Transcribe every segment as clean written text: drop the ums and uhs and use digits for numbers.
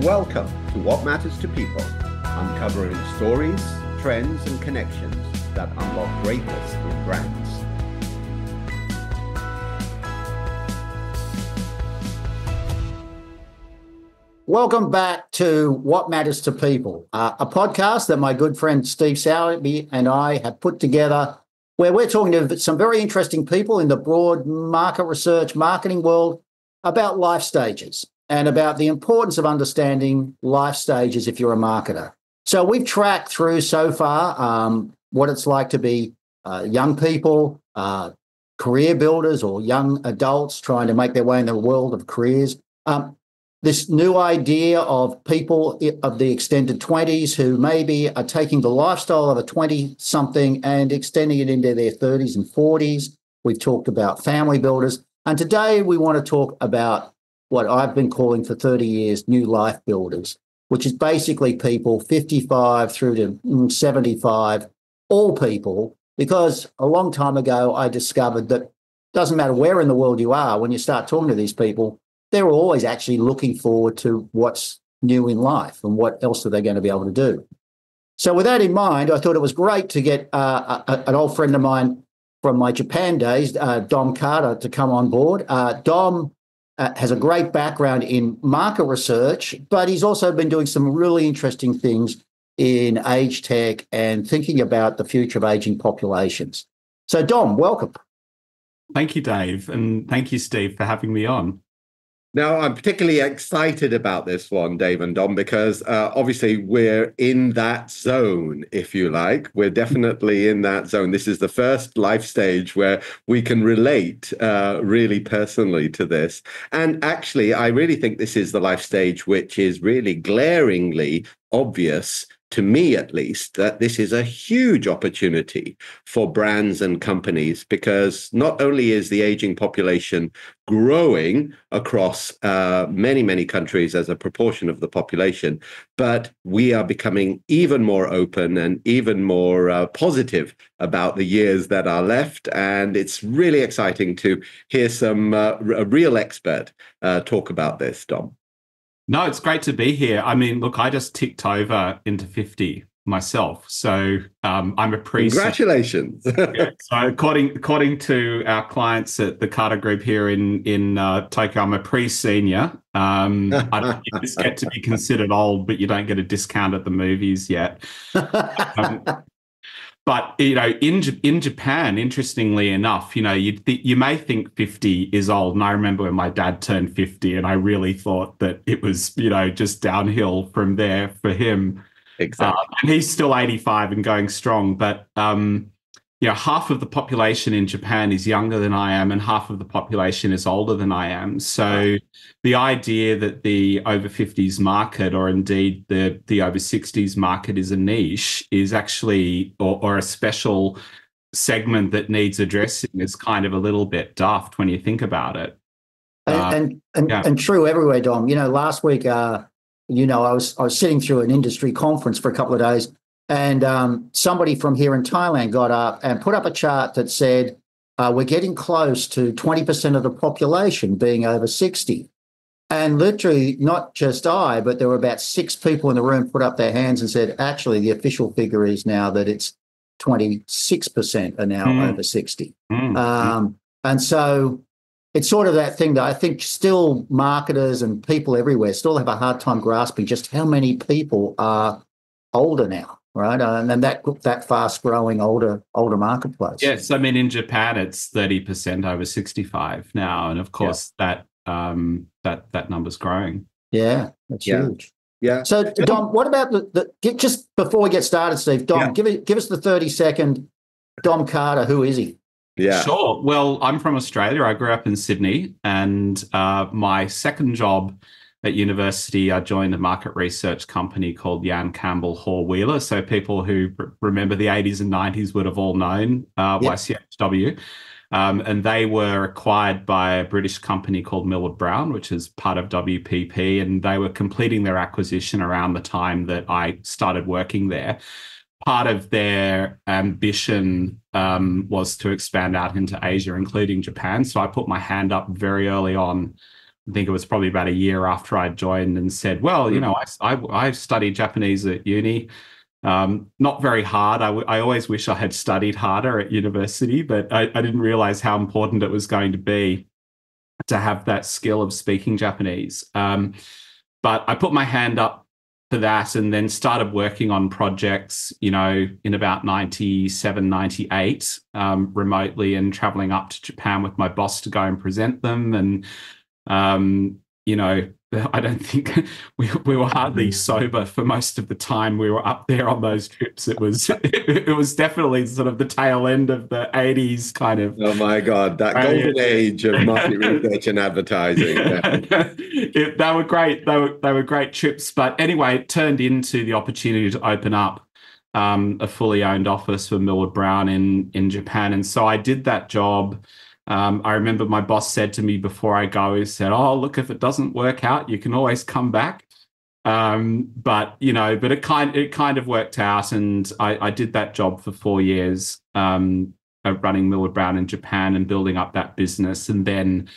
Welcome to What Matters to People, uncovering stories, trends, and connections that unlock greatness in brands. Welcome back to What Matters to People, a podcast that my good friend Steve Sowerby and I have put together where we're talking to some very interesting people in the broad market research, marketing world about life stages and about the importance of understanding life stages if you're a marketer. So we've tracked through so far what it's like to be young people, career builders or young adults trying to make their way in the world of careers. This new idea of people of the extended 20s who maybe are taking the lifestyle of a 20-something and extending it into their 30s and 40s. We've talked about family builders. And today we want to talk about what I've been calling for 30 years, new life builders, which is basically people 55 through to 75, all people, because a long time ago I discovered that it doesn't matter where in the world you are, when you start talking to these people, they're always actually looking forward to what's new in life and what else are they going to be able to do. So with that in mind, I thought it was great to get an old friend of mine from my Japan days, Dom Carter, to come on board. Dom has a great background in market research, but he's also been doing some really interesting things in AgeTech and thinking about the future of aging populations. So Dom, welcome. Thank you, Dave, and thank you, Steve, for having me on. Now, I'm particularly excited about this one, Dave and Dom, because obviously we're in that zone, if you like. We're definitely in that zone. This is the first life stage where we can relate really personally to this. And actually, I really think this is the life stage which is really glaringly obvious, to me at least, that this is a huge opportunity for brands and companies, because not only is the aging population growing across many, many countries as a proportion of the population, but we are becoming even more open and even more positive about the years that are left. And it's really exciting to hear a real expert talk about this, Dom. No, it's great to be here. I mean, look, I just ticked over into 50 myself. So I'm a Congratulations. Yeah, so according to our clients at the Carter Group here in Tokyo, I'm a pre-senior. I don't just get to be considered old, but you don't get a discount at the movies yet. But, you know, in Japan, interestingly enough, you know, you may think 50 is old. And I remember when my dad turned 50 and I really thought that it was, you know, just downhill from there for him. Exactly. And he's still 85 and going strong. But, you know, half of the population in Japan is younger than I am and half of the population is older than I am. So the idea that the over 50s market, or indeed the over 60s market, is a niche is actually, or a special segment that needs addressing, is kind of a little bit daft when you think about it. And true everywhere, Dom. You know, last week, you know, I was sitting through an industry conference for a couple of days, and somebody from here in Thailand got up and put up a chart that said, we're getting close to 20% of the population being over 60. And literally, not just I, but there were about 6 people in the room put up their hands and said, actually, the official figure is now that it's 26% are now over 60. And so it's sort of that thing that I think still marketers and people everywhere still have a hard time grasping just how many people are older now. Right, and then that fast-growing older marketplace. Yes, I mean in Japan it's 30% over 65 now, and of course that number's growing. Yeah, that's huge. Yeah. So Dom, what about just before we get started, Steve? Dom, give us the 30-second Dom Carter. Who is he? Yeah. Sure. Well, I'm from Australia. I grew up in Sydney, and my second job at university, I joined a market research company called Yan Campbell Hall Wheeler. So people who remember the 80s and 90s would have all known YCHW. And they were acquired by a British company called Millward Brown, which is part of WPP. And they were completing their acquisition around the time that I started working there. Part of their ambition was to expand out into Asia, including Japan. So I put my hand up very early on I think it was probably about a year after I joined, and said, well, you know, I studied Japanese at uni. Not very hard. I always wish I had studied harder at university, but I didn't realize how important it was going to be to have that skill of speaking Japanese. But I put my hand up for that and then started working on projects, you know, in about 97, 98, remotely, and traveling up to Japan with my boss to go and present them. And, you know, I don't think we were hardly sober for most of the time we were up there on those trips. It was definitely sort of the tail end of the 80s kind of. Oh my God, that golden age of market research and advertising. They were great. They were great trips. But anyway, it turned into the opportunity to open up a fully owned office for Millward Brown in Japan. And so I did that job. I remember my boss said to me before I go, he said, "Oh, look, if it doesn't work out, you can always come back." But it kind of worked out, and I did that job for 4 years, running Millward Brown in Japan and building up that business. And then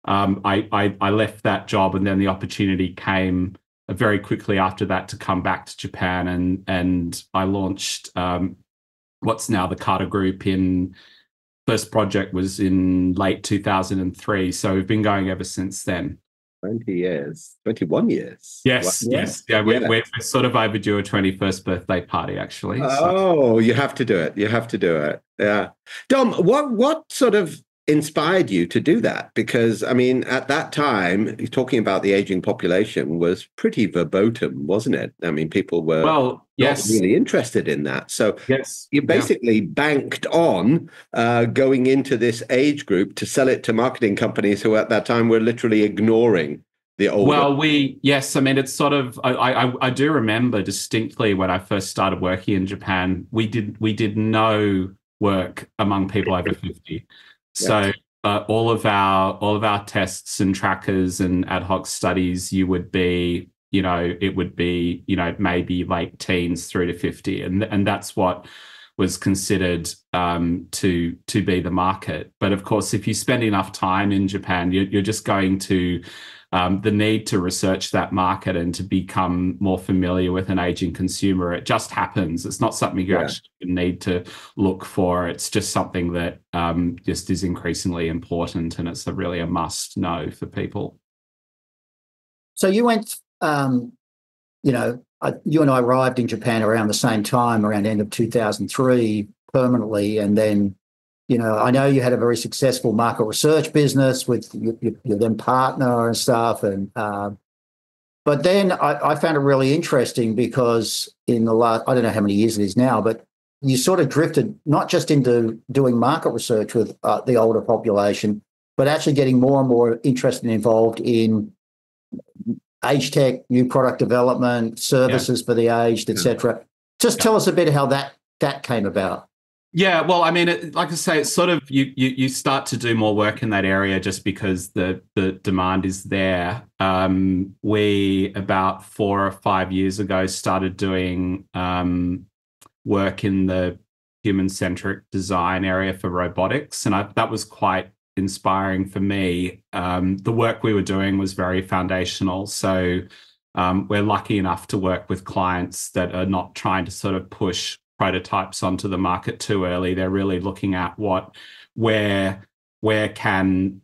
I left that job, and then the opportunity came very quickly after that to come back to Japan, and I launched what's now the Carter Group. First project was in late 2003. So we've been going ever since then. 20 years, 21 years. Yes, wow. Yes. Yeah, we're sort of overdue a 21st birthday party, actually. Oh, you have to do it. You have to do it. Yeah. Dom, what sort of inspired you to do that? Because, I mean, at that time, talking about the aging population was pretty verboten, wasn't it? I mean, people were not really interested in that. So you basically banked on going into this age group to sell it to marketing companies who at that time were literally ignoring the older. Well, I mean, it's sort of, I do remember distinctly when I first started working in Japan, we did no work among people over 50. So all of our tests and trackers and ad hoc studies, it would be, maybe late teens through to 50. And that's what was considered to be the market. But of course, if you spend enough time in Japan, you're just going to the need to research that market and to become more familiar with an aging consumer. It just happens. It's not something you actually need to look for. It's just something that just is increasingly important, and it's really a must know for people. So you went, you and I arrived in Japan around the same time, around the end of 2003, permanently, and then, I know you had a very successful market research business with your then partner and stuff. And but then I found it really interesting because in the last, I don't know how many years it is now, but you sort of drifted not just into doing market research with the older population, but actually getting more and more interested and involved in AgeTech, new product development, services for the aged, etc. Just tell us a bit how that came about. Yeah, well, I mean, like I say, it's sort of you start to do more work in that area just because the demand is there. We about 4 or 5 years ago started doing work in the human-centric design area for robotics, and that was quite inspiring for me. The work we were doing was very foundational, so we're lucky enough to work with clients that are not trying to sort of push prototypes onto the market too early. They're really looking at where can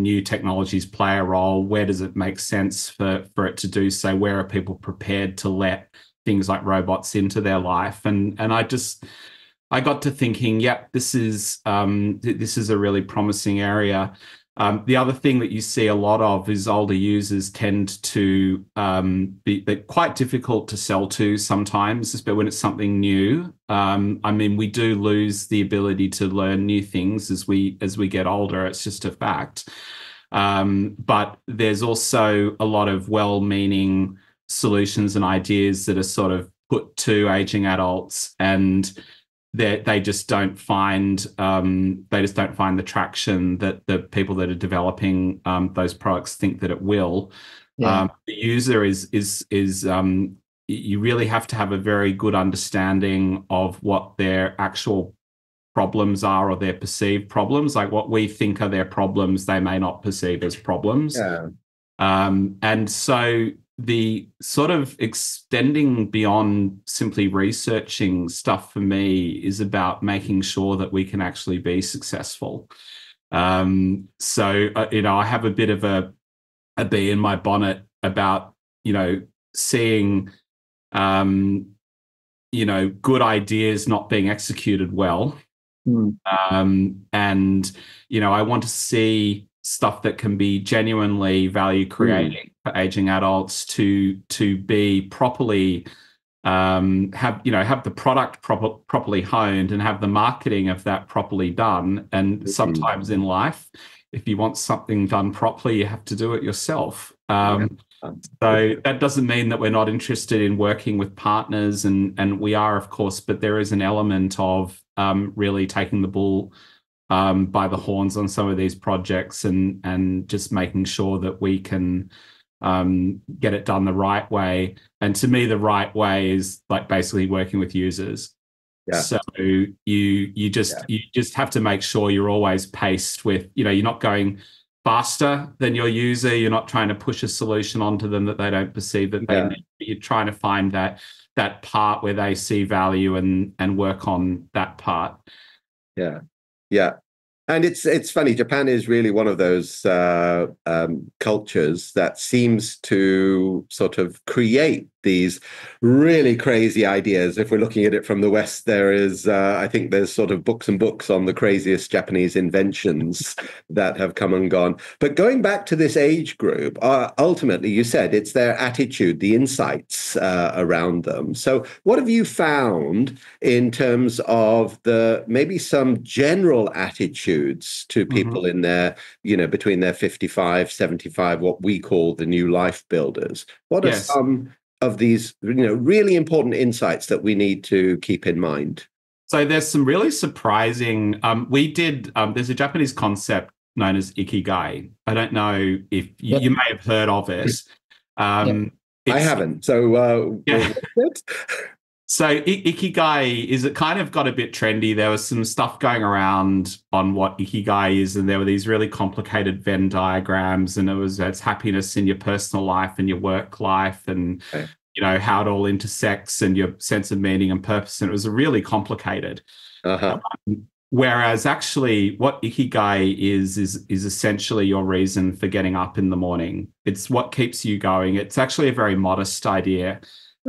new technologies play a role? Where does it make sense for it to do so? Where are people prepared to let things like robots into their life? And I got to thinking, this is a really promising area. The other thing that you see a lot of is older users tend to be quite difficult to sell to sometimes, especially when it's something new. I mean, we do lose the ability to learn new things as we get older. It's just a fact. But there's also a lot of well-meaning solutions and ideas that are sort of put to aging adults, and they just don't find the traction that the people that are developing those products think that it will. The user is you really have to have a very good understanding of what their actual problems are, or their perceived problems. Like what we think are their problems, they may not perceive as problems. Yeah. And so the sort of extending beyond simply researching stuff for me is about making sure that we can actually be successful. So I have a bit of a bee in my bonnet about, seeing, good ideas not being executed well. And, I want to see stuff that can be genuinely value creating for aging adults to be properly, have the product properly honed and have the marketing of that properly done. And sometimes in life, if you want something done properly, you have to do it yourself. So that doesn't mean that we're not interested in working with partners, and we are, of course, but there is an element of really taking the bull by the horns on some of these projects and just making sure that we can get it done the right way. And to me, the right way is like basically working with users. Yeah. So you just have to make sure you're always paced with, you're not going faster than your user. You're not trying to push a solution onto them that they don't perceive that they need. You're trying to find that part where they see value and work on that part. Yeah. Yeah. And it's funny, Japan is really one of those cultures that seems to sort of create these really crazy ideas. If we're looking at it from the West, there is, I think there's sort of books and books on the craziest Japanese inventions that have come and gone. But going back to this age group, ultimately, you said it's their attitude, the insights around them. So what have you found in terms of maybe some general attitudes to people in their, between their 55, 75, what we call the new life builders? What are some of these, really important insights that we need to keep in mind? So there's some really surprising, there's a Japanese concept known as ikigai. I don't know if you may have heard of it. I haven't. So So ikigai it kind of got a bit trendy. There was some stuff going around on what ikigai is, and there were these really complicated Venn diagrams, and it's happiness in your personal life and your work life, and how it all intersects and your sense of meaning and purpose. And it was really complicated. Whereas actually what ikigai is essentially your reason for getting up in the morning. It's what keeps you going. It's actually a very modest idea.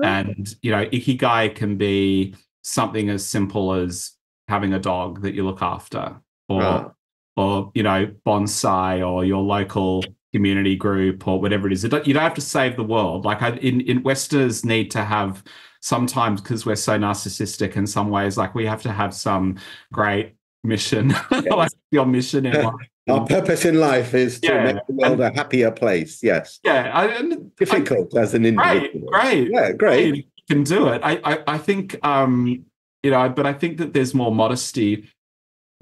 And, ikigai can be something as simple as having a dog that you look after, or bonsai, or your local community group, or whatever it is. You don't have to save the world. Like in Westerners need to have sometimes, because we're so narcissistic in some ways, like we have to have some great mission, like your mission in life. Our purpose in life is to make the world a happier place. Yes. Yeah. Difficult as an individual. Great. Yeah, great. You can do it. I think, but I think that there's more modesty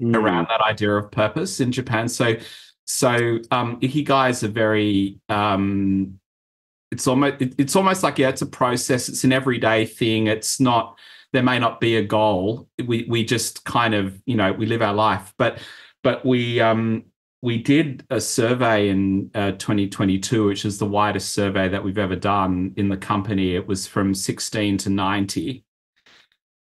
around that idea of purpose in Japan. So ikigai is a very, it's almost like, it's a process. It's an everyday thing. It's not, there may not be a goal. We just kind of, we live our life, but we did a survey in 2022, which is the widest survey that we've ever done in the company. It was from 16 to 90.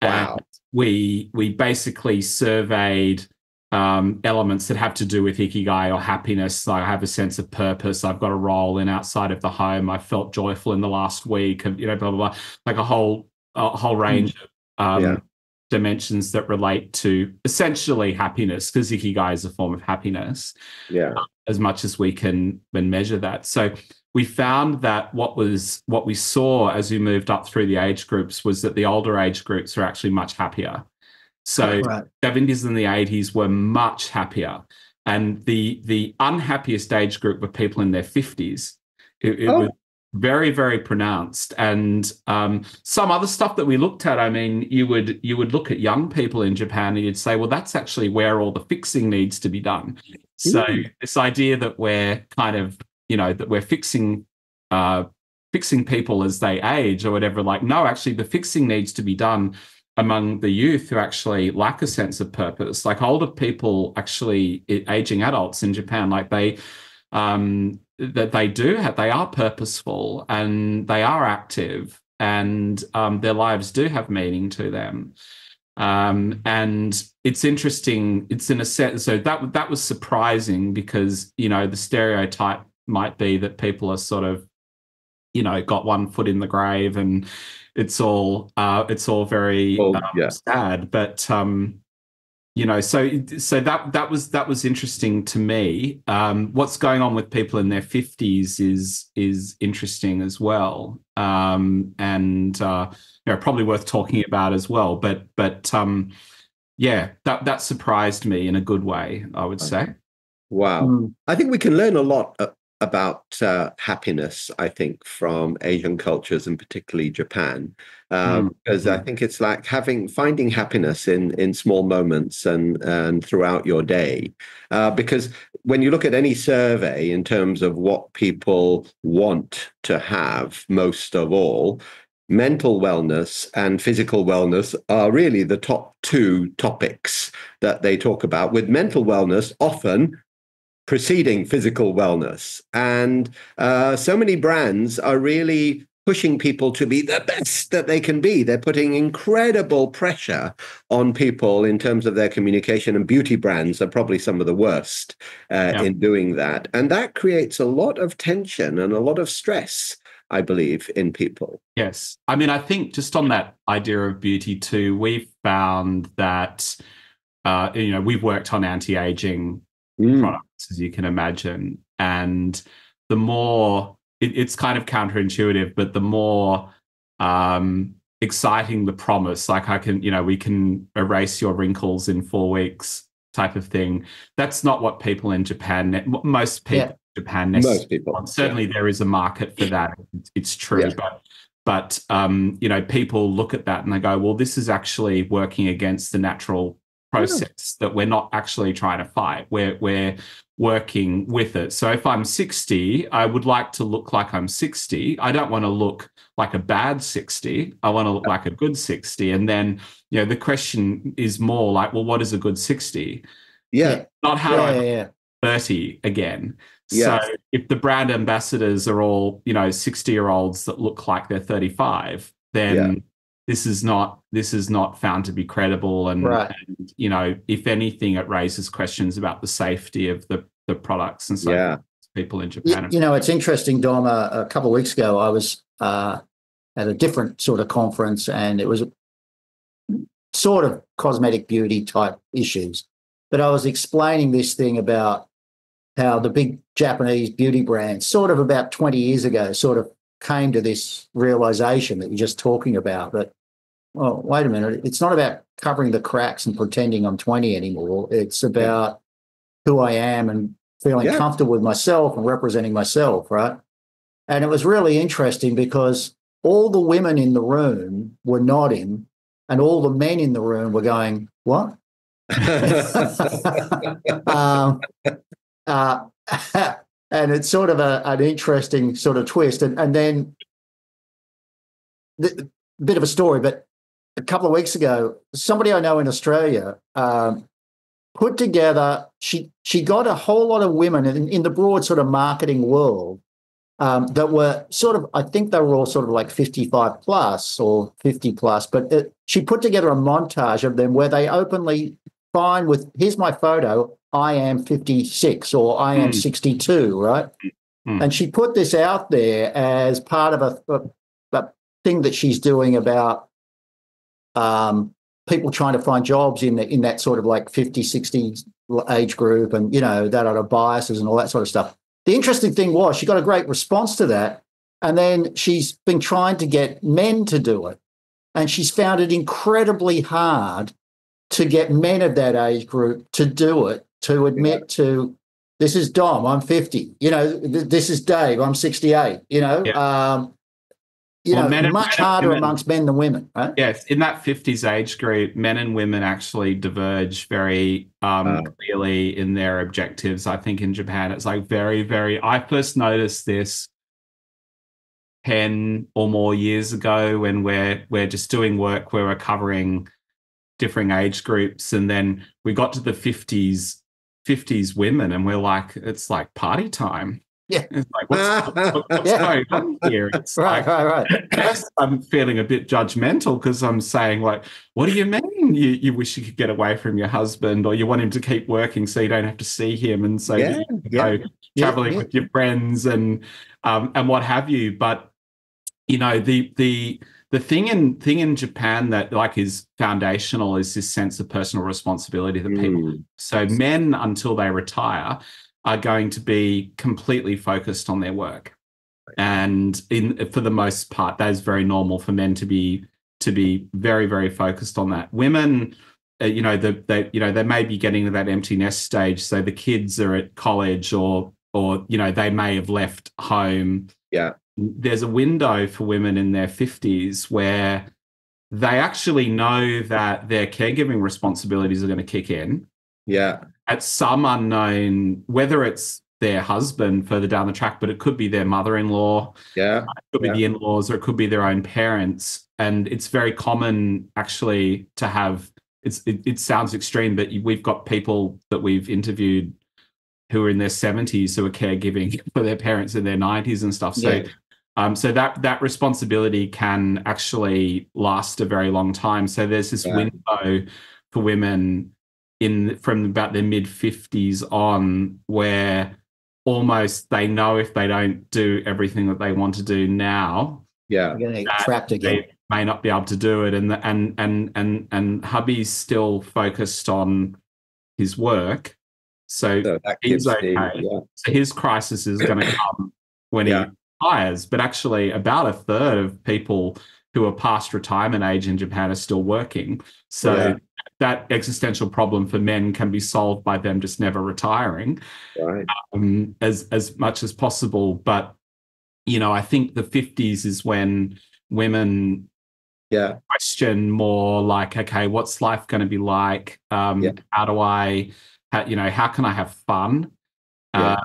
Wow. And we basically surveyed elements that have to do with ikigai or happiness. Like I have a sense of purpose. I've got a role in outside of the home. I felt joyful in the last week. Blah, blah, blah. Like a whole range of dimensions that relate to essentially happiness, because ikigai is a form of happiness, as much as we can measure that. So we found that what we saw as we moved up through the age groups was that the older age groups are actually much happier. So 70s and the 80s were much happier, and the unhappiest age group were people in their 50s. It was very, very pronounced. And some other stuff that we looked at, I mean, you would look at young people in Japan and you'd say, well, that's actually where all the fixing needs to be done. So this idea that we're kind of, that we're fixing people as they age or whatever, like, no, actually the fixing needs to be done among the youth who actually lack a sense of purpose. Like older people, actually, aging adults in Japan, like they are purposeful and they are active, and their lives do have meaning to them. And it's interesting. It's in a sense, so that was surprising, because the stereotype might be that people are sort of got one foot in the grave, and it's all very sad. But so that was interesting to me. What's going on with people in their 50s is interesting as well, and probably worth talking about as well. But that surprised me in a good way, I would say. Wow. I think we can learn a lot about happiness, I think, from Asian cultures, and particularly Japan, because I think it's like finding happiness in small moments and throughout your day. Because when you look at any survey in terms of what people want to have most of all, mental wellness and physical wellness are really the top two topics that they talk about, with mental wellness often preceding physical wellness. And so many brands are really pushing people to be the best that they can be. They're putting incredible pressure on people in terms of their communication, and beauty brands are probably some of the worst in doing that. And that creates a lot of tension and a lot of stress, I believe, in people. Yes. I mean, I think just on that idea of beauty too, we've found that, we've worked on anti-aging products, as you can imagine. And the more, it's kind of counterintuitive, but the more exciting the promise, like we can erase your wrinkles in 4 weeks type of thing. That's not what people in Japan, most people in Japan, most people. Certainly there is a market for that. It's true. But people look at that and they go, well, this is actually working against the natural process that we're not actually trying to fight. We're working with it. So if I'm 60, I would like to look like I'm 60. I don't want to look like a bad 60. I want to look like a good 60. And then, the question is more like, well, what is a good 60? Not how do I 30 again. So if the brand ambassadors are all, 60-year-olds that look like they're 35, then this is not found to be credible. And if anything, it raises questions about the safety of the products and so people in Japan. It's interesting, Dom. A couple of weeks ago, I was at a different sort of conference, and it was sort of cosmetic beauty type issues. But I was explaining this thing about how the big Japanese beauty brands sort of about 20 years ago sort of came to this realization that you're just talking about, that, well, wait a minute, it's not about covering the cracks and pretending I'm 20 anymore. It's about who I am and feeling comfortable with myself and representing myself, right? And it was really interesting because all the women in the room were nodding and all the men in the room were going, what? And it's sort of an interesting sort of twist. And then a bit of a story, but a couple of weeks ago, somebody I know in Australia put together, she got a whole lot of women in the broad sort of marketing world that were sort of, I think they were all sort of like 55 plus or 50 plus, but she put together a montage of them where they openly find with, here's my photo, I am 56 or I am 62, right? And she put this out there as part of a thing that she's doing about people trying to find jobs in that sort of like 50, 60 age group, and, that are biases and all that sort of stuff. The interesting thing was she got a great response to that, and then she's been trying to get men to do it, and she's found it incredibly hard to get men of that age group to do it, to admit to, this is Dom, I'm 50, this is Dave, I'm 68, much harder amongst men than women, right? Yes, in that 50s age group, men and women actually diverge very clearly in their objectives. I think in Japan, it's like very, very, I first noticed this 10 or more years ago when we're just doing work where we're covering different age groups, and then we got to the 50s women, and we're like, it's like party time. Yeah. It's like, what's going on here? It's right. First, I'm feeling a bit judgmental because I'm saying, like, what do you mean you wish you could get away from your husband, or you want him to keep working so you don't have to see him, and so you can go traveling with your friends and what have you. But you know, the thing in Japan that like is foundational is this sense of personal responsibility that people. So men, until they retire, are going to be completely focused on their work, and for the most part, that is very normal for men to be very, very focused on that. Women, they may be getting to that empty nest stage, so the kids are at college, or they may have left home. Yeah, there's a window for women in their 50s where they actually know that their caregiving responsibilities are going to kick in. Yeah. At some unknown, whether it's their husband further down the track, but it could be their mother-in-law, it could be the in-laws, or it could be their own parents. And it's very common actually to have, it sounds extreme, but we've got people that we've interviewed who are in their 70s who are caregiving for their parents in their 90s and stuff. So so that responsibility can actually last a very long time. So there's this window for women from about their mid-50s on where almost they know if they don't do everything that they want to do now, they're going to get trapped again. They may not be able to do it. And hubby's still focused on his work, so he's okay. So his crisis is going to come when he retires. But actually, about a third of people who are past retirement age in Japan are still working. So that existential problem for men can be solved by them just never retiring, as much as possible. But I think the 50s is when women question more like, okay, what's life going to be like? How do how can I have fun? But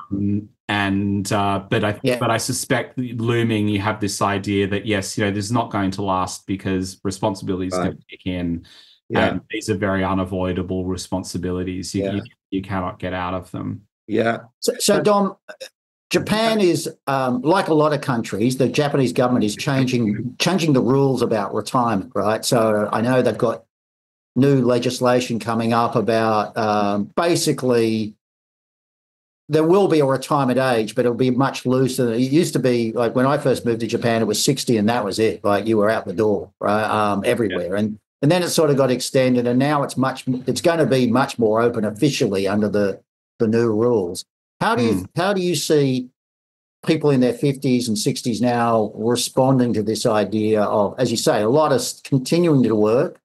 I suspect looming, you have this idea that yes, this is not going to last because responsibilities can kick in, and these are very unavoidable responsibilities. You cannot get out of them. So Dom, Japan is like a lot of countries. The Japanese government is changing the rules about retirement, right? So I know they've got new legislation coming up about basically there will be a retirement age, but it'll be much looser. It used to be like when I first moved to Japan, it was 60 and that was it. Like you were out the door, right? Everywhere. And then it sort of got extended, and now it's going to be much more open officially under the new rules. How do you see people in their 50s and 60s now responding to this idea of, as you say, a lot of continuing to work,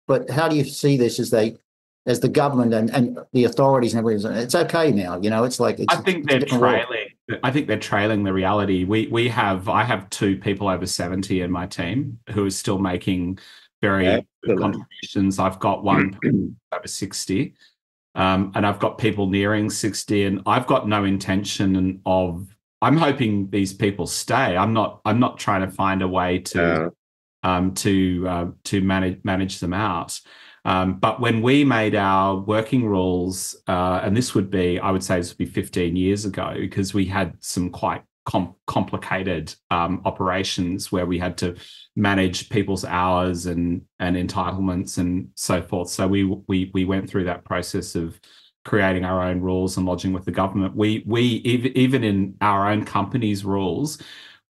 but how do you see this as the government and the authorities and everything? It's okay now, it's like I think they're trailing. I think they're trailing the reality. I have 2 people over 70 in my team who are still making very good contributions. I've got one over 60, and I've got people nearing 60, and I've got no intention of. I'm hoping these people stay. I'm not trying to find a way to manage them out. But when we made our working rules, and I would say this would be 15 years ago, because we had some quite complicated operations where we had to manage people's hours and entitlements and so forth. So we went through that process of creating our own rules and lodging with the government. We even in our own company's rules,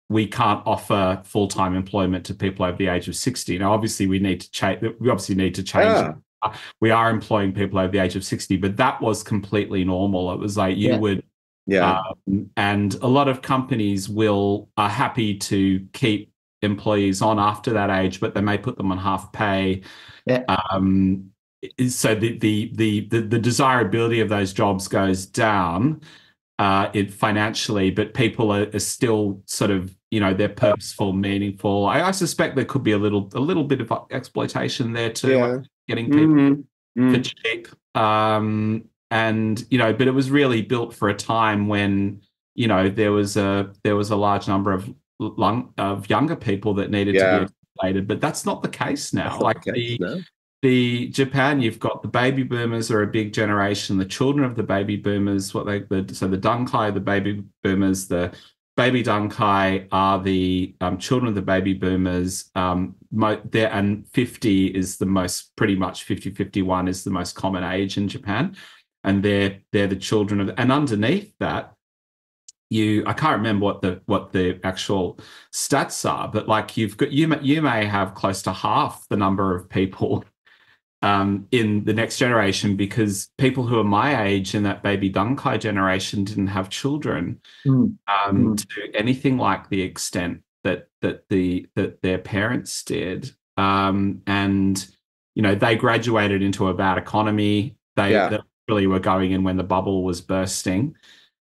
we can't offer full-time employment to people over the age of 60. Now, obviously, we need to change. We are employing people over the age of 60, but that was completely normal. It was like you would, and a lot of companies are happy to keep employees on after that age, but they may put them on half pay. So the desirability of those jobs goes down financially, but people are still sort of, they're purposeful, meaningful. I suspect there could be a little bit of exploitation there too, like getting people for cheap. But it was really built for a time when, there was a large number of younger people that needed to be educated, but that's not the case now. That's not the case, no. The Japan, you've got the baby boomers are a big generation. The children of the baby boomers, so the Dunkai, the baby boomers, the baby Dunkai are the children of the baby boomers. And 50 is the most, pretty much 50, 51 is the most common age in Japan. And they're the children of, and underneath that, I can't remember what the actual stats are, but like you may have close to half the number of people in the next generation, because people who are my age in that baby Dunkai generation didn't have children to anything like the extent that their parents did. And they graduated into a bad economy. They really were going in when the bubble was bursting.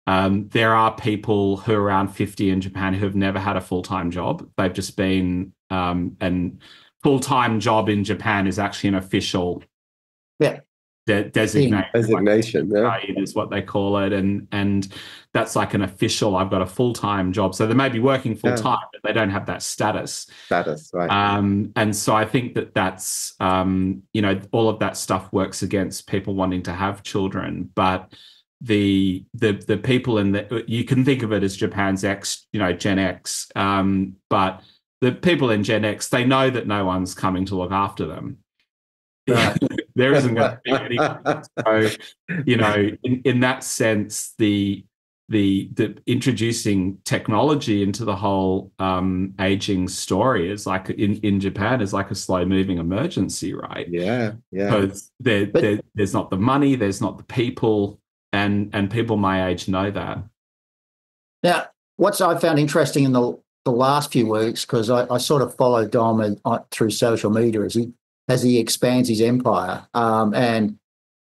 There are people who are around 50 in Japan who have never had a full-time job. They've just been and full-time job in Japan is actually an official designation. Is what they call it, and that's like an official. I've got a full-time job, so they may be working full-time, but they don't have that status. Right? And so I think that's all of that stuff works against people wanting to have children, but the people you can think of it as Japan's Gen X, but the people in Gen X, they know that no one's coming to look after them. Right. There isn't going to be any. So, in that sense, the introducing technology into the whole aging story is like in Japan is like a slow moving emergency, right? Because there's not the money, there's not the people, and people my age know that. Now, what I found interesting in the last few weeks, because I sort of follow Dom through social media as he expands his empire, and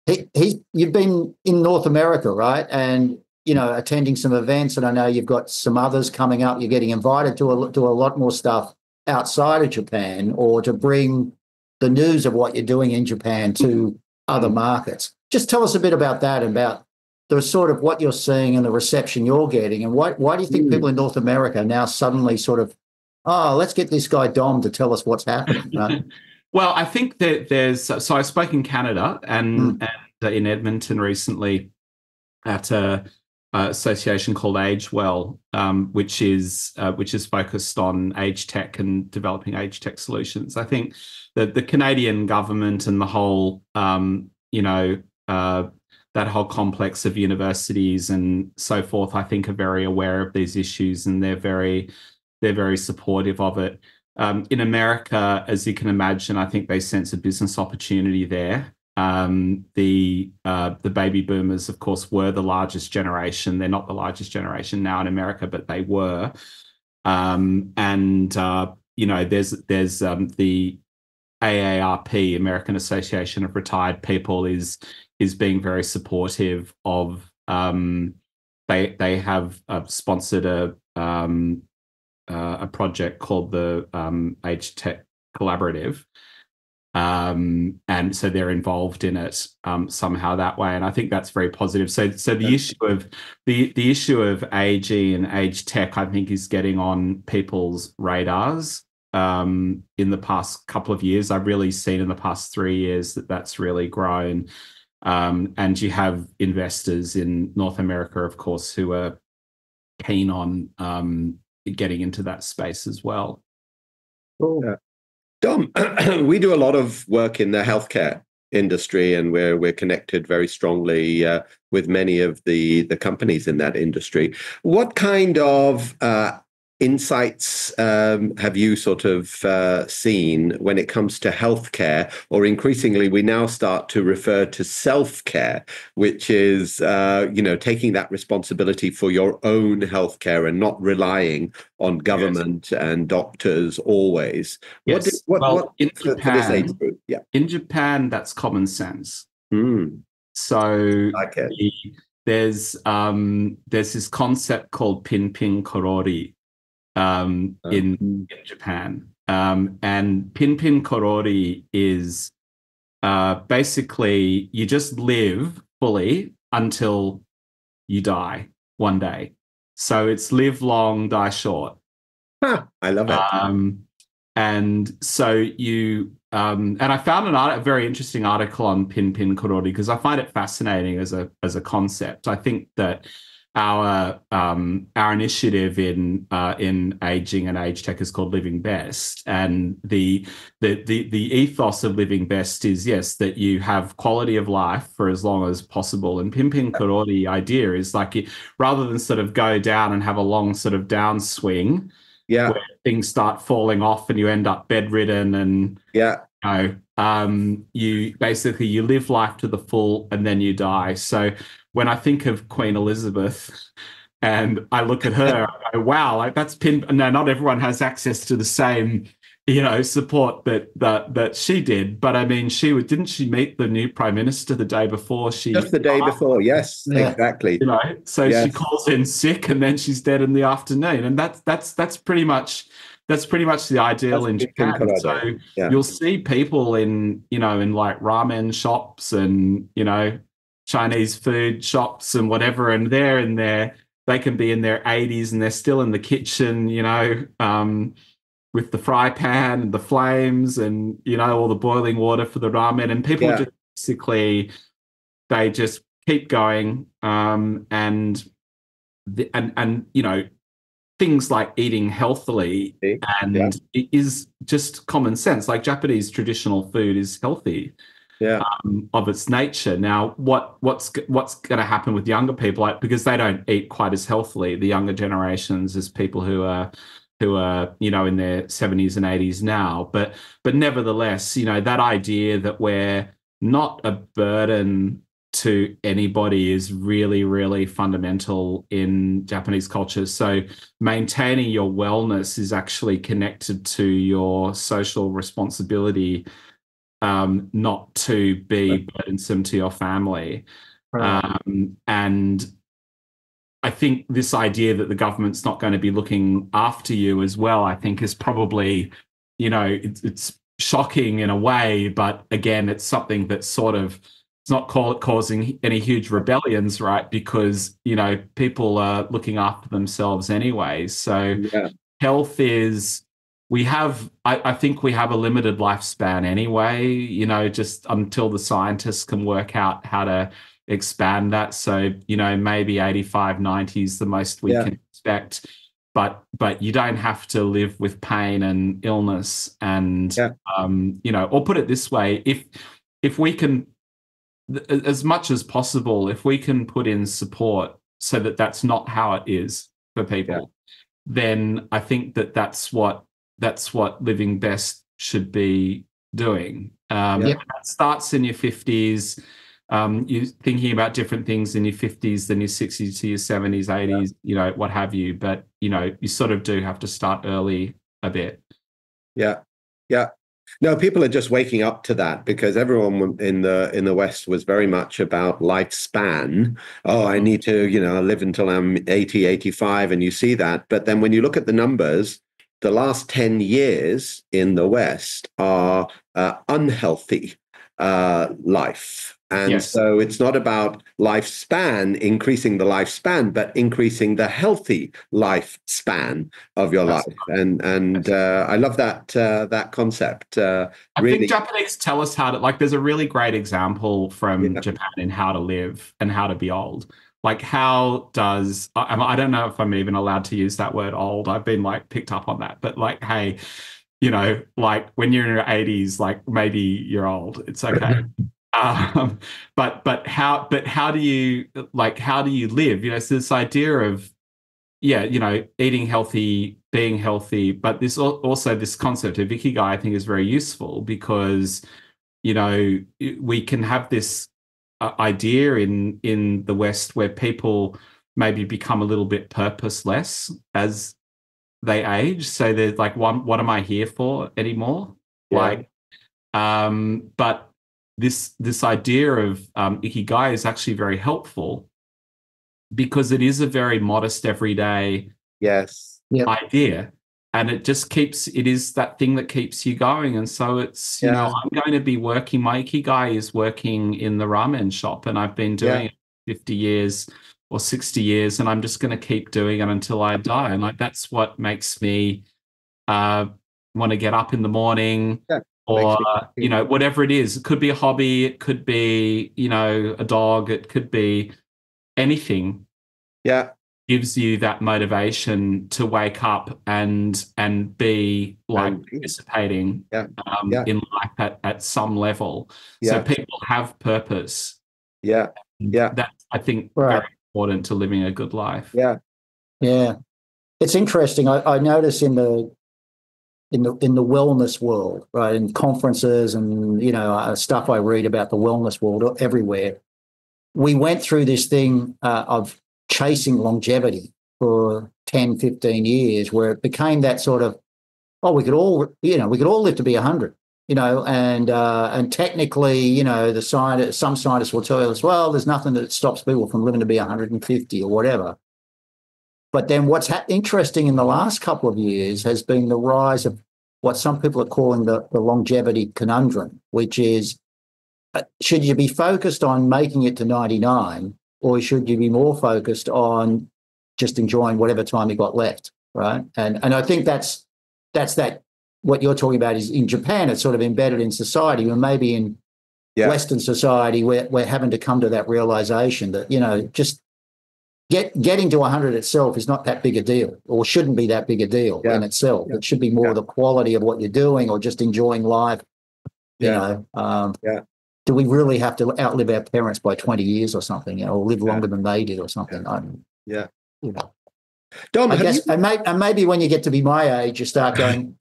you've been in North America, right? And attending some events, and I know you've got some others coming up. You're getting invited to a lot more stuff outside of Japan, or to bring the news of what you're doing in Japan to other markets. Just tell us a bit about that, about the sort of what you're seeing and the reception you're getting, and why do you think people in North America now suddenly sort of, let's get this guy Dom to tell us what's happening? Right? Well, I think that so I spoke in Canada and in Edmonton recently at a association called AgeWell, which is focused on AgeTech and developing AgeTech solutions. I think that the Canadian government and the whole, that whole complex of universities and so forth, I think, are very aware of these issues, and they're very supportive of it. In America, as you can imagine, I think they sense a business opportunity there. The baby boomers, of course, were the largest generation. They're not the largest generation now in America, but they were. There's the AARP, American Association of Retired People, is being very supportive of. They have sponsored a project called the AgeTech Collaborative, and so they're involved in it somehow that way, and I think that's very positive. So the issue of AG and AgeTech, I think, is getting on people's radars. In the past couple of years, I've really seen in the past 3 years that's really grown, and you have investors in North America, of course, who are keen on getting into that space as well. Cool. Dom, we do a lot of work in the healthcare industry, and we're connected very strongly with many of the companies in that industry. What kind of insights have you sort of seen when it comes to healthcare? Or increasingly, we now start to refer to self-care, which is taking that responsibility for your own healthcare and not relying on government and doctors always. Yes. In Japan, that's common sense. So there's this concept called pinpin korori in Japan, and pinpin korori is basically you just live fully until you die one day. So it's live long, die short. I love it. And so and I found a very interesting article on Pin Korori because I find it fascinating as a concept. I think that our initiative in aging and age tech is called Living Best, and the ethos of Living Best is, yes, that you have quality of life for as long as possible. And Pin Korori idea is like, rather than sort of go down and have a long sort of downswing, Yeah. where things start falling off and you end up bedridden, and you basically you live life to the full and then you die. So when I think of Queen Elizabeth and I look at her, I go, wow, like that's no, not everyone has access to the same, support that she did. But I mean, didn't she meet the new Prime Minister the day before she just the day before? Yes, exactly. So she calls in sick and then she's dead in the afternoon. And that's pretty much the ideal in Japan. So you'll see people in like ramen shops and, Chinese food shops and whatever, and they can be in their 80s and they're still in the kitchen, with the fry pan and the flames and, all the boiling water for the ramen, and people just basically, they just keep going. And things like eating healthily and it is just common sense. Like Japanese traditional food is healthy. Of its nature. Now, what's going to happen with younger people, because they don't eat quite as healthily, the younger generations, as people who are in their 70s and 80s now. But nevertheless, that idea that we're not a burden to anybody is really, really fundamental in Japanese culture. So maintaining your wellness is actually connected to your social responsibility, not to be burdensome to your family. And I think this idea that the government's not going to be looking after you as well, I think is probably, it's shocking in a way, but again, it's something that's sort of, it's not causing any huge rebellions, right? Because, people are looking after themselves anyway. So health is, I think we have a limited lifespan anyway, just until the scientists can work out how to expand that. So, maybe 85, 90 is the most we can expect, but you don't have to live with pain and illness. And, or put it this way, if we can, as much as possible, if we can put in support so that that's not how it is for people, then I think that's what Living Best should be doing. That starts in your 50s. You're thinking about different things in your 50s than your 60s to your 70s, 80s, what have you. But, you sort of do have to start early a bit. Yeah. No, people are just waking up to that, because everyone in the West was very much about lifespan. Oh, I need to, live until I'm 80, 85, and you see that. But then when you look at the numbers, the last 10 years in the West are unhealthy life. And so it's not about lifespan, increasing the lifespan, but increasing the healthy lifespan of your life. And I love that concept. I think Japanese tell us how to, there's a really great example from Japan in how to live and how to be old. Like, how does, I don't know if I'm even allowed to use that word old. I've been picked up on that, but hey, when you're in your 80s, maybe you're old, it's okay. But how do you live? So this idea of, eating healthy, being healthy, but this concept of ikigai, I think, is very useful, because, we can have this idea in the West where people maybe become a little bit purposeless as they age. So they're like, what am I here for anymore? But this idea of ikigai is actually very helpful, because it is a very modest, everyday idea. And it is that thing that keeps you going. And so it's, I'm going to be working, my ikigai is working in the ramen shop, and I've been doing it 50 years. or 60 years, and I'm just going to keep doing it until I die. And like that's what makes me want to get up in the morning, or whatever it is. It could be a hobby, it could be a dog, it could be anything. Yeah, gives you that motivation to wake up and be like participating in life at some level. So people have purpose. That's, I think, very important to living a good life. It's interesting. I notice in the wellness world, right, in conferences and stuff I read about the wellness world everywhere, we went through this thing of chasing longevity for 10, 15 years, where it became that sort of, we could all live to be 100, and technically, some scientists will tell us, well, there's nothing that stops people from living to be 150 or whatever. But then what's interesting in the last couple of years has been the rise of what some people are calling the longevity conundrum, which is, should you be focused on making it to 99, or should you be more focused on just enjoying whatever time you got left, right? And I think that's what you're talking about is in Japan, it's sort of embedded in society, or maybe in Western society, we're having to come to that realization that, just getting to 100 itself is not that big a deal, or shouldn't be that big a deal in itself. It should be more the quality of what you're doing, or just enjoying life, Do we really have to outlive our parents by 20 years or something, or live longer than they did or something? Dom, I guess, and maybe when you get to be my age, you start going,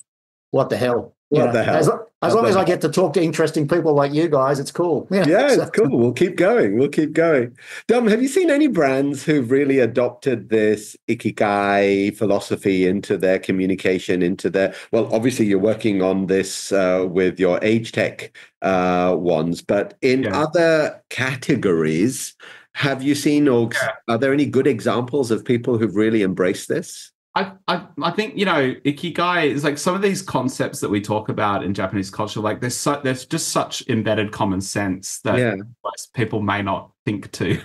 what the hell? What the hell? As long as I get to talk to interesting people like you guys, it's cool. It's cool. We'll keep going. Dom, have you seen any brands who've really adopted this ikigai philosophy into their communication, obviously you're working on this with your AgeTech ones, but in other categories, have you seen, or are there any good examples of people who've really embraced this? I think, ikigai is like some of these concepts that we talk about in Japanese culture, like there's just such embedded common sense that most people may not think to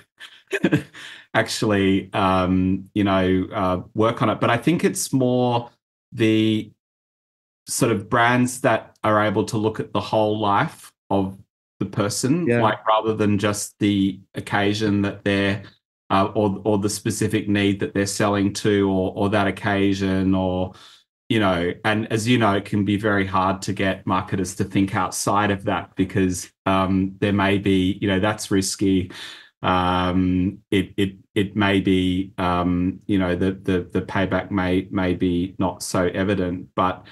actually, work on it. But I think it's more the sort of brands that are able to look at the whole life of the person, like rather than just the occasion that they're or the specific need that they're selling to, or that occasion, or and as you know, it can be very hard to get marketers to think outside of that, because there may be, that's risky. It may be, the payback may be not so evident. But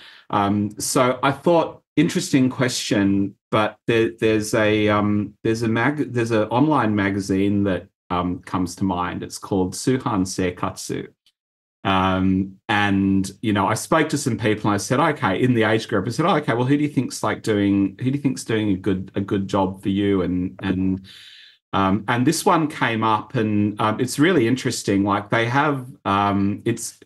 so I thought, interesting question. But there's an online magazine that comes to mind. It's called Suhan Seikatsu. And I spoke to some people and I said, okay, in the age group, I said, okay, well, who do you think's doing a good job for you? And this one came up, and it's really interesting. Like they have everything's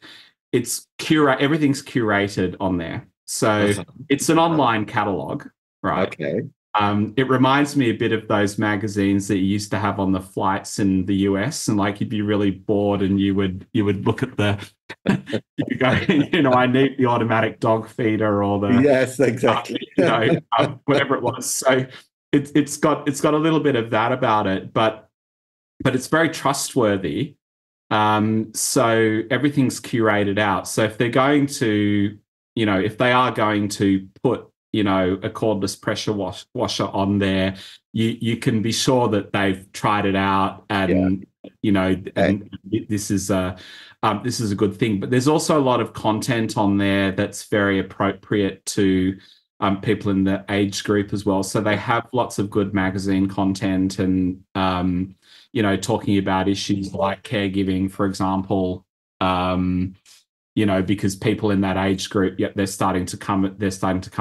curated on there. So it's an online catalog, right? Okay. It reminds me a bit of those magazines that you used to have on the flights in the US, and like you'd be really bored and you would look at you go, I need the automatic dog feeder, or the exactly, whatever it was. So it's got a little bit of that about it, but it's very trustworthy. So everything's curated out. So if they're going to, if they are going to put a cordless pressure washer on there, you can be sure that they've tried it out, and and this is a good thing. But there's also a lot of content on there that's very appropriate to people in the age group as well. So they have lots of good magazine content, and talking about issues like caregiving, for example. Because people in that age group, they're starting to come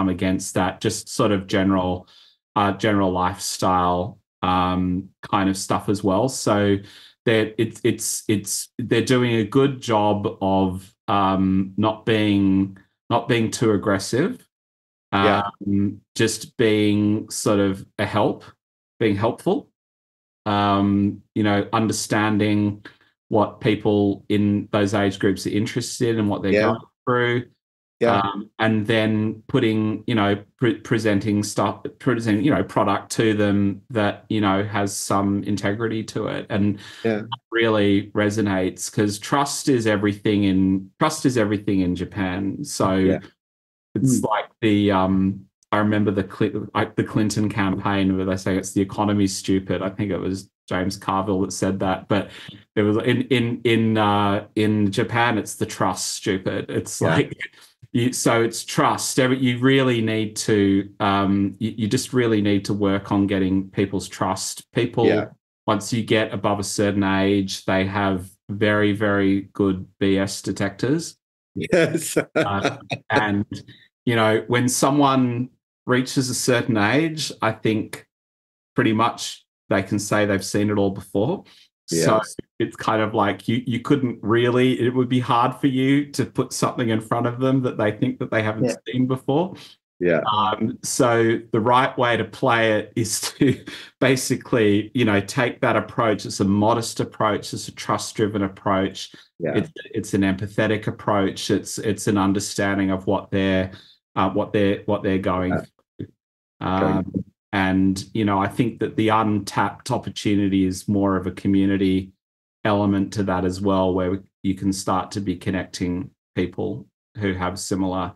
against that, just sort of general lifestyle kind of stuff as well. So they're doing a good job of not being too aggressive, just being sort of being helpful, understanding what people in those age groups are interested in and what they're going through. Yeah. And then putting, presenting product to them that, has some integrity to it, and really resonates, because trust is everything in Japan. So it's like I remember the Clinton campaign where they say it's the economy stupid. I think it was James Carville that said that, but it was in Japan, it's the trust stupid. It's like, so it's trust. You really need to, you just really need to work on getting people's trust. People, once you get above a certain age, they have very, very good BS detectors. Yes. And, when someone reaches a certain age, I think pretty much they can say they've seen it all before. Yes. So it's kind of like you couldn't really, it would be hard for you to put something in front of them that they think that they haven't seen before. Yeah. So the right way to play it is to basically, take that approach. It's a modest approach. It's a trust-driven approach. Yeah. It's an empathetic approach. It's an understanding of what they're going through. And, I think that the untapped opportunity is more of a community element to that as well, where you can start to be connecting people who have similar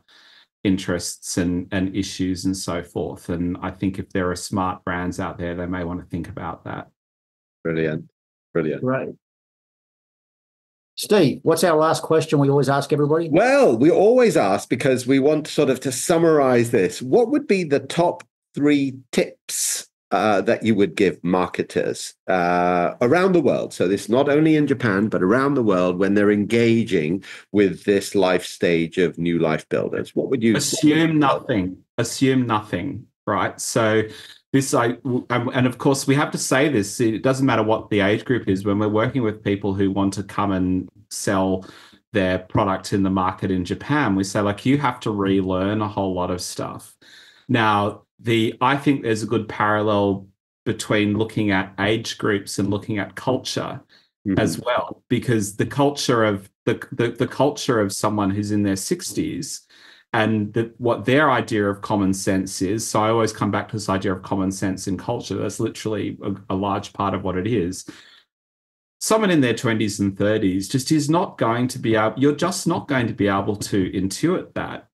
interests and issues and so forth. And I think if there are smart brands out there, they may want to think about that. Brilliant. Right. Steve, what's our last question we always ask everybody? Well, we always ask, because we want sort of to summarize this. What would be the top 3 tips that you would give marketers around the world? So this not only in Japan, but around the world, when they're engaging with this life stage of new life builders. What would you assume? Nothing, right? So this, and of course we have to say this, it doesn't matter what the age group is. When we're working with people who want to come and sell their product in the market in Japan, we say, like, you have to relearn a whole lot of stuff. Now, I think there's a good parallel between looking at age groups and looking at culture as well, because the culture of the culture of someone who's in their 60s and what their idea of common sense is. So I always come back to this idea of common sense in culture. That's literally a large part of what it is. Someone in their 20s and 30s just is not going to be able, you're just not going to be able to intuit that.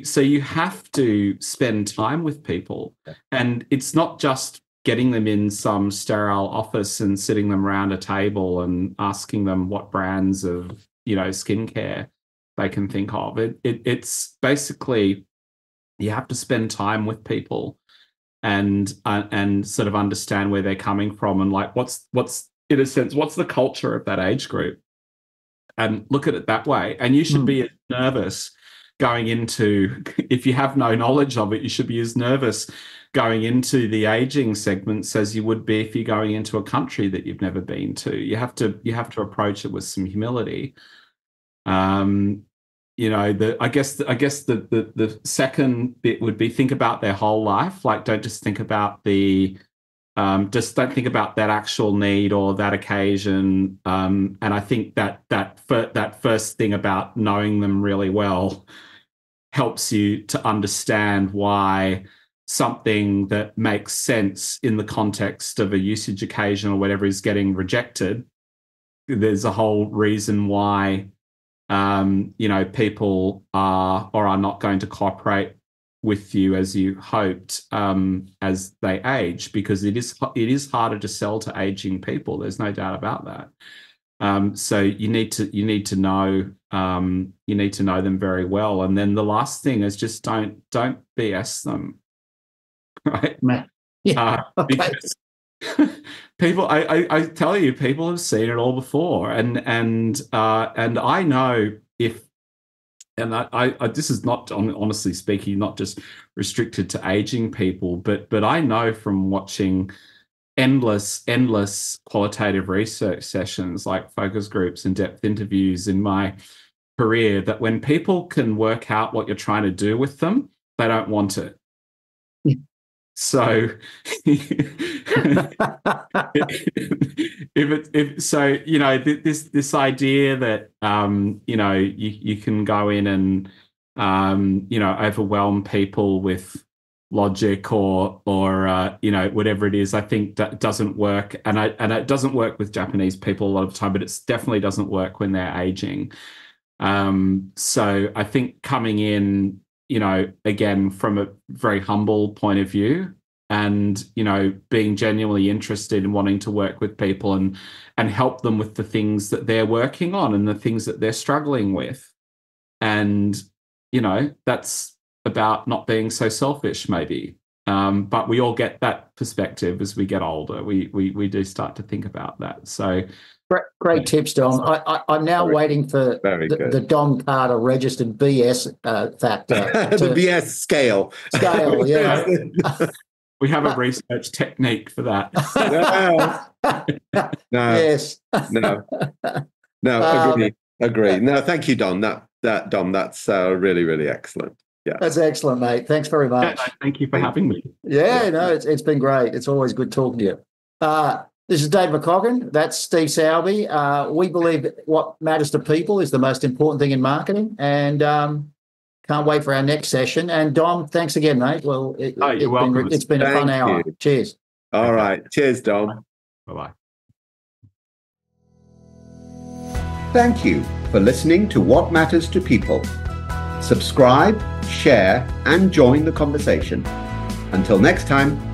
So you have to spend time with people, and it's not just getting them in some sterile office and sitting them around a table and asking them what brands of, skincare they can think of. It's basically, you have to spend time with people and sort of understand where they're coming from, and like what's in a sense, what's the culture of that age group, and look at it that way. And you should be nervous going into, if you have no knowledge of it, you should be as nervous going into the aging segments as you would be if you're going into a country that you've never been to. You have to approach it with some humility. I guess the second bit would be, think about their whole life. Like, don't just think about just don't think about that actual need or that occasion. And I think that first thing about knowing them really well helps you to understand why something that makes sense in the context of a usage occasion or whatever is getting rejected. There's a whole reason why, people are or are not going to cooperate with you as you hoped as they age, because it is harder to sell to aging people. There's no doubt about that. So you need to know them very well. And then the last thing is just don't BS them, right? Yeah. Okay. Because people, I tell you, people have seen it all before, and I know if. And I this is not, honestly speaking, not just restricted to aging people, but I know from watching endless qualitative research sessions like focus groups and depth interviews in my career, that when people can work out what you're trying to do with them, they don't want it. So this idea that you can go in and overwhelm people with logic or whatever it is, I think that doesn't work, and it doesn't work with Japanese people a lot of the time, but it definitely doesn't work when they're aging. So I think coming in, again, from a very humble point of view, and being genuinely interested in wanting to work with people and help them with the things that they're working on and the things that they're struggling with, and that's about not being so selfish, maybe. But we all get that perspective as we get older. We do start to think about that. So great tips, Dom. I'm now waiting for the Dom Carter registered BS factor. The BS scale. Scale, yeah. We have a research technique for that. No. Yes. No. Agree. No, thank you, Don. Dom, that's really, really excellent. Yeah, that's excellent, mate. Thanks very much. Yeah, thank you for having me. Yeah, no, it's been great. It's always good talking to you. This is Dave McCoggin. That's Steve Sowerby. We believe what matters to people is the most important thing in marketing, and can't wait for our next session. And Dom, thanks again, mate. Well, you're welcome. It's been a fun hour. Cheers. All right. Cheers, Dom. Bye-bye. Thank you for listening to What Matters to People. Subscribe, share, and join the conversation. Until next time.